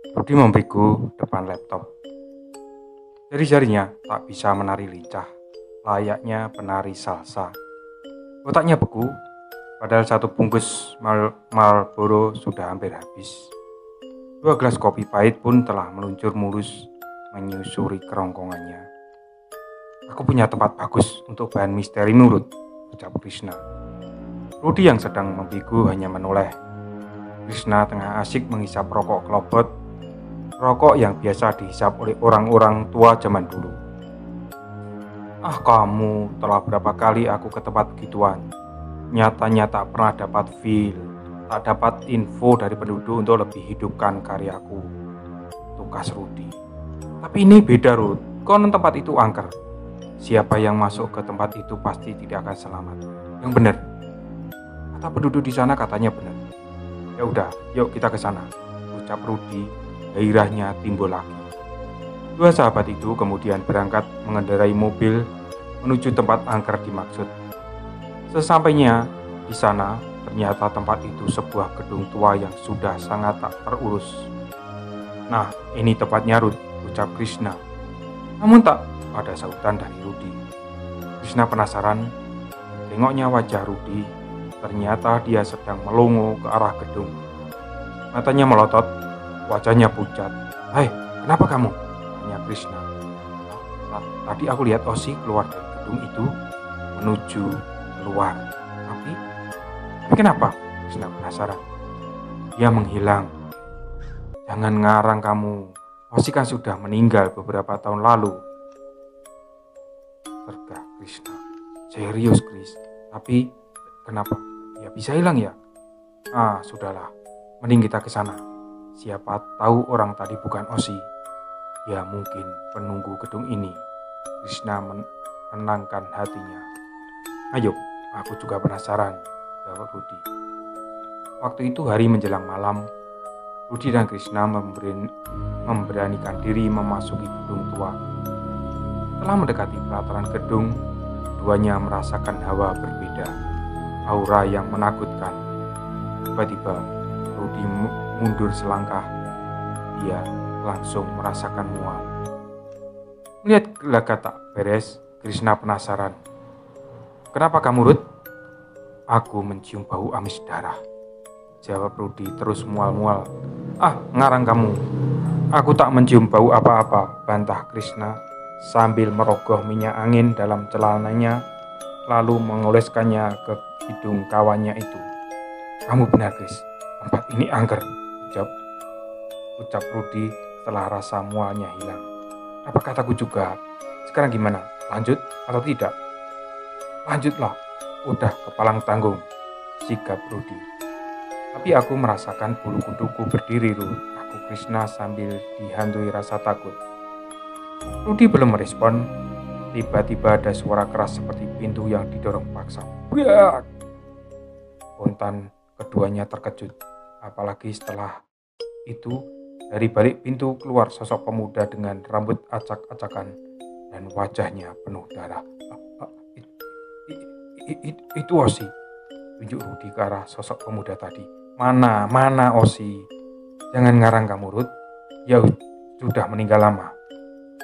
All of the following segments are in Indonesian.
Rudi membiku depan laptop. Jari-jarinya tak bisa menari lincah, layaknya penari salsa. Otaknya beku, padahal satu bungkus Marlboro sudah hampir habis. 2 gelas kopi pahit pun telah meluncur mulus menyusuri kerongkongannya. Aku punya tempat bagus untuk bahan misteri nurut, ucap Krishna. Rudi yang sedang membiku hanya menoleh. Krishna tengah asyik menghisap rokok kelobot, rokok yang biasa dihisap oleh orang-orang tua zaman dulu. Ah kamu, telah berapa kali aku ke tempat begituan. Nyatanya tak pernah dapat feel, tak dapat info dari penduduk untuk lebih hidupkan karyaku. Tukas Rudi. Tapi ini beda Rud, konon tempat itu angker. Siapa yang masuk ke tempat itu pasti tidak akan selamat. Yang benar. Kata penduduk di sana katanya benar. Ya udah, yuk kita ke sana, ucap Rudi. Gairahnya timbul lagi. 2 sahabat itu kemudian berangkat mengendarai mobil menuju tempat angker dimaksud. Sesampainya di sana, ternyata tempat itu sebuah gedung tua yang sudah sangat tak terurus. Nah, ini tempatnya Rud, ucap Krishna. Namun tak ada sautan dari Rudi. Krishna penasaran, tengoknya wajah Rudi. Ternyata dia sedang melongo ke arah gedung. Matanya melotot, wajahnya pucat. Hai, kenapa kamu? Tanya Krishna. Tadi aku lihat Osi keluar dari gedung itu menuju keluar. Tapi kenapa? Krishna penasaran. Dia menghilang. Jangan ngarang kamu. Osi kan sudah meninggal beberapa tahun lalu. Tergah Krishna. Serius Kris. Tapi kenapa? Ya bisa hilang ya? Ah, sudahlah. Mending kita ke sana. Siapa tahu orang tadi bukan Osi. Ya mungkin penunggu gedung ini. Krishna menenangkan hatinya. Ayo, aku juga penasaran, jawab Rudi. Waktu itu hari menjelang malam. Rudi dan Krishna memberanikan diri memasuki gedung tua. Setelah mendekati pelataran gedung, keduanya merasakan hawa berbeda, aura yang menakutkan. Tiba-tiba Rudi mundur selangkah. Dia langsung merasakan mual. Melihat gelagat tak beres, Krishna penasaran. Kenapa kamu Rud? Aku mencium bau amis darah, jawab Rudi terus mual-mual. Ah, ngarang kamu. Aku tak mencium bau apa-apa, bantah Krishna sambil merogoh minyak angin dalam celananya lalu mengoleskannya ke hidung kawannya itu. Kamu benar Kris, tempat ini angker, ucap Rudi setelah rasa mualnya hilang. Apa kataku juga? Sekarang gimana? Lanjut atau tidak? Lanjutlah, udah kepalang tanggung, sigap Rudi. Tapi aku merasakan bulu kuduku berdiri Rud, aku Krishna sambil dihantui rasa takut. Rudi belum merespon. Tiba-tiba ada suara keras seperti pintu yang didorong paksa. Brak! Spontan keduanya terkejut. Apalagi setelah itu dari balik pintu keluar sosok pemuda dengan rambut acak-acakan dan wajahnya penuh darah. Itu Osi, tunjuk Rudi ke arah sosok pemuda tadi. Mana Osi? Jangan ngarang kamu Rud. Ya sudah meninggal lama.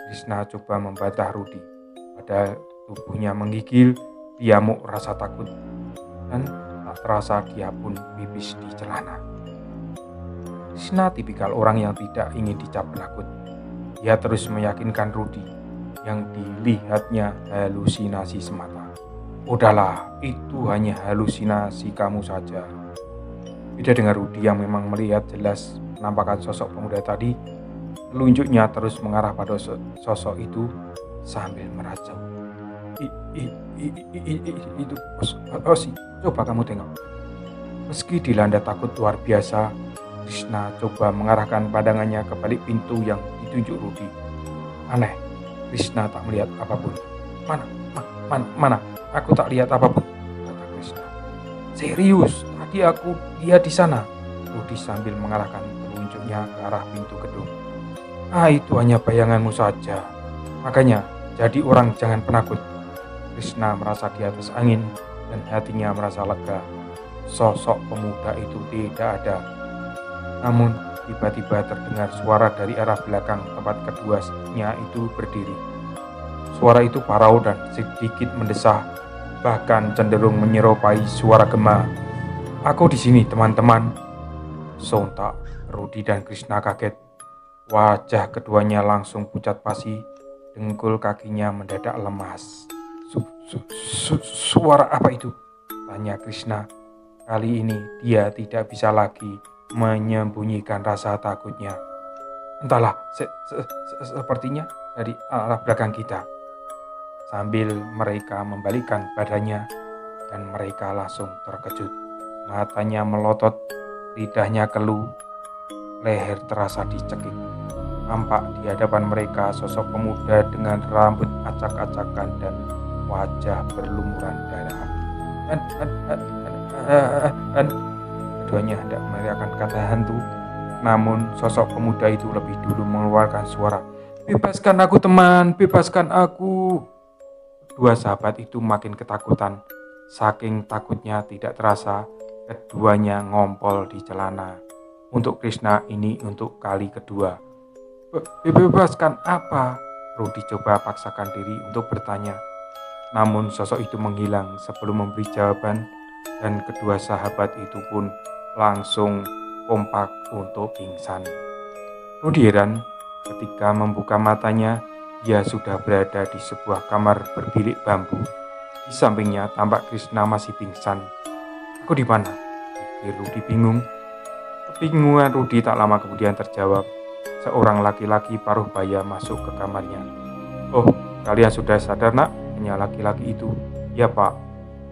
Krishna coba membantah Rudi. Padahal tubuhnya menggigil, diamuk rasa takut. Dan tak terasa dia pun pipis di celana. Krishna tipikal orang yang tidak ingin dicap penakut. Dia terus meyakinkan Rudi yang dilihatnya halusinasi semata. Udahlah, itu hanya halusinasi kamu saja. Beda dengan Rudi yang memang melihat jelas penampakan sosok pemuda tadi, telunjuknya terus mengarah pada sosok itu sambil merajau. Itu Osi, coba kamu tengok. Meski dilanda takut luar biasa, Krishna coba mengarahkan pandangannya ke balik pintu yang ditunjuk Rudi. Aneh, Krishna tak melihat apapun. Mana? Aku tak lihat apapun, kata Krishna. Serius, tadi aku lihat di sana, Rudi sambil mengarahkan telunjuknya ke arah pintu gedung. Ah, itu hanya bayanganmu saja. Makanya, jadi orang jangan penakut. Krishna merasa di atas angin dan hatinya merasa lega. Sosok pemuda itu tidak ada. Namun, tiba-tiba terdengar suara dari arah belakang tempat keduanya itu berdiri. Suara itu parau dan sedikit mendesah, bahkan cenderung menyerupai suara gema. "Aku di sini, teman-teman." Sontak Rudy dan Krishna kaget. Wajah keduanya langsung pucat pasi, dengkul kakinya mendadak lemas. Suara apa itu?" tanya Krishna. Kali ini dia tidak bisa lagi menyembunyikan rasa takutnya. "Entahlah, sepertinya dari arah belakang kita." Sambil mereka membalikkan badannya dan mereka langsung terkejut. Matanya melotot, lidahnya keluh, leher terasa dicekik. Nampak di hadapan mereka sosok pemuda dengan rambut acak-acakan dan wajah berlumuran darah. Keduanya hendak meneriakkan kata hantu, namun sosok pemuda itu lebih dulu mengeluarkan suara, "Bebaskan aku, teman, bebaskan aku." Dua sahabat itu makin ketakutan. Saking takutnya tidak terasa, keduanya ngompol di celana. Untuk Krishna ini untuk kali kedua. "Bebaskan apa?" Rudy coba paksakan diri untuk bertanya. Namun sosok itu menghilang sebelum memberi jawaban, dan kedua sahabat itu pun langsung kompak untuk pingsan. Rudy heran ketika membuka matanya, dia sudah berada di sebuah kamar berbilik bambu. Di sampingnya tampak Krishna masih pingsan. "Aku di mana?" pikir Rudy bingung. Kebingungan Rudy tak lama kemudian terjawab. Seorang laki-laki paruh baya masuk ke kamarnya. "Oh, kalian sudah sadar, nak?" tanya laki-laki itu. "Ya, Pak.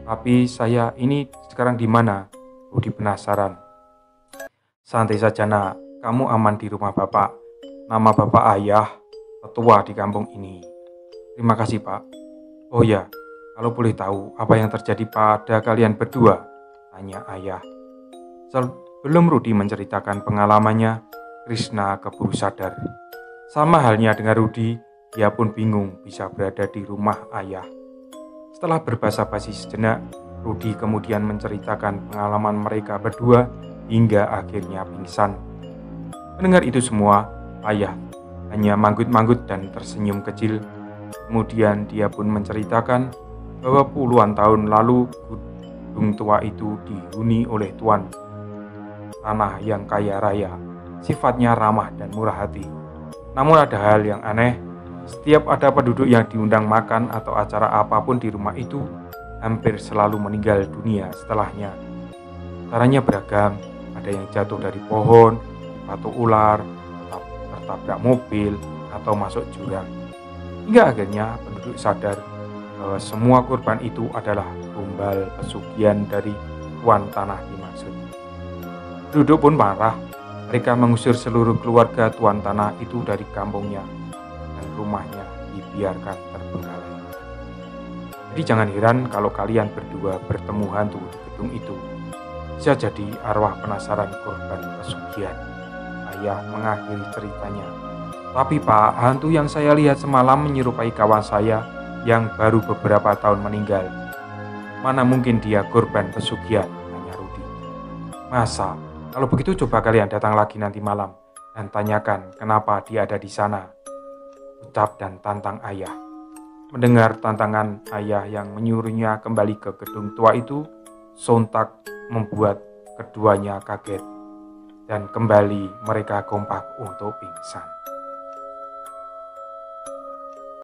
Tapi saya ini sekarang di mana?" Rudy penasaran. "Santai saja, nak. Kamu aman di rumah Bapak. Nama Bapak Ayah, tetua di kampung ini." "Terima kasih, Pak." "Oh ya, kalau boleh tahu apa yang terjadi pada kalian berdua?" tanya Ayah. Sebelum Rudy menceritakan pengalamannya, Krishna keburu sadar. Sama halnya dengan Rudy, dia pun bingung bisa berada di rumah Ayah. Setelah berbasa-basi sejenak, Rudy kemudian menceritakan pengalaman mereka berdua hingga akhirnya pingsan. Mendengar itu semua, Ayah hanya manggut-manggut dan tersenyum kecil. Kemudian dia pun menceritakan bahwa puluhan tahun lalu gunung tua itu dihuni oleh tuan tanah yang kaya raya, sifatnya ramah dan murah hati. Namun ada hal yang aneh, setiap ada penduduk yang diundang makan atau acara apapun di rumah itu, hampir selalu meninggal dunia setelahnya. Caranya beragam, ada yang jatuh dari pohon, dipatuk ular, tertabrak mobil, atau masuk jurang. Hingga akhirnya penduduk sadar bahwa semua korban itu adalah tumbal pesugihan dari tuan tanah dimaksud. Penduduk pun marah, mereka mengusir seluruh keluarga tuan tanah itu dari kampungnya, dan rumahnya dibiarkan terbengkalai. Jadi jangan heran kalau kalian berdua bertemu hantu di gedung itu. Bisa jadi arwah penasaran korban pesugihan. Ayah mengakhiri ceritanya. "Tapi Pak, hantu yang saya lihat semalam menyerupai kawan saya yang baru beberapa tahun meninggal. Mana mungkin dia korban pesugihan?" tanya Rudy. "Masa? Kalau begitu coba kalian datang lagi nanti malam dan tanyakan kenapa dia ada di sana," ucap dan tantang Ayah. Mendengar tantangan Ayah yang menyuruhnya kembali ke gedung tua itu, sontak membuat keduanya kaget dan kembali mereka kompak untuk pingsan.